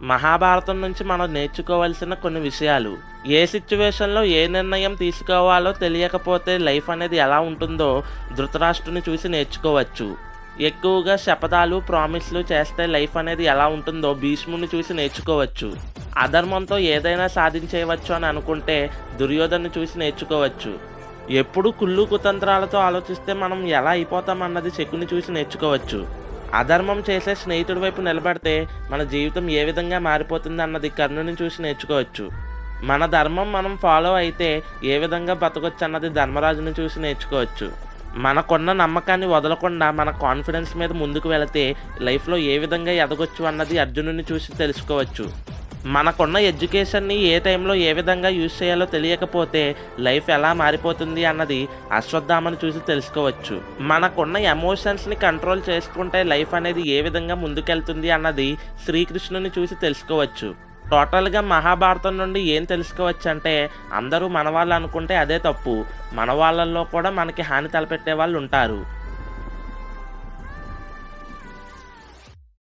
మహాభారతం నుంచి మనం నేర్చుకోవాల్సిన కొన్ని విషయాలు. ఏ సిచ్యువేషన్‌లో ఏ నిర్ణయం తీసుకోవాలో తెలియకపోతే లైఫ్ అనేది ఎలా ఉంటుందో ధృతరాష్ట్రుడిని చూసి నేర్చుకోవచ్చు. ఎక్కువగా శపథాలు, ప్రామిస్‌లు చేస్తే లైఫ్ అనేది ఎలా ఉంటుందో భీష్ముడిని చూసి నేర్చుకోవచ్చు. అధర్మంతో ఏదైనా సాధించేయవచ్చు అని అనుకుంటే దుర్యోధనుని చూసి నేర్చుకోవచ్చు. ఎప్పుడు కుళ్ళు కుతంత్రాలతో ఆలోచిస్తే మనం ఎలా అయిపోతామన్నది శకుని చూసి నేర్చుకోవచ్చు. అధర్మం చేసే స్నేహితుడి వైపు నిలబడితే మన జీవితం ఏ విధంగా మారిపోతుంది అన్నది కర్ణుని చూసి నేర్చుకోవచ్చు. మన ధర్మం మనం ఫాలో అయితే ఏ విధంగా బతకొచ్చు అన్నది ధర్మరాజుని చూసి నేర్చుకోవచ్చు. మనకున్న నమ్మకాన్ని వదలకుండా మన కాన్ఫిడెన్స్ మీద ముందుకు వెళితే లైఫ్లో ఏ విధంగా ఎదగొచ్చు అన్నది అర్జునుని చూసి తెలుసుకోవచ్చు. మనకున్న ఎడ్యుకేషన్ని ఏ టైంలో ఏ విధంగా యూజ్ చేయాలో తెలియకపోతే లైఫ్ ఎలా మారిపోతుంది అన్నది అశ్వత్థామను చూసి తెలుసుకోవచ్చు. మనకున్న ఎమోషన్స్ని కంట్రోల్ చేసుకుంటే లైఫ్ అనేది ఏ విధంగా ముందుకెళ్తుంది అన్నది శ్రీకృష్ణుని చూసి తెలుసుకోవచ్చు. టోటల్గా మహాభారతం నుండి ఏం తెలుసుకోవచ్చు అంటే, అందరూ మన వాళ్ళు అనుకుంటే అదే తప్పు. మన వాళ్ళల్లో కూడా మనకి హాని తలపెట్టే వాళ్ళు ఉంటారు.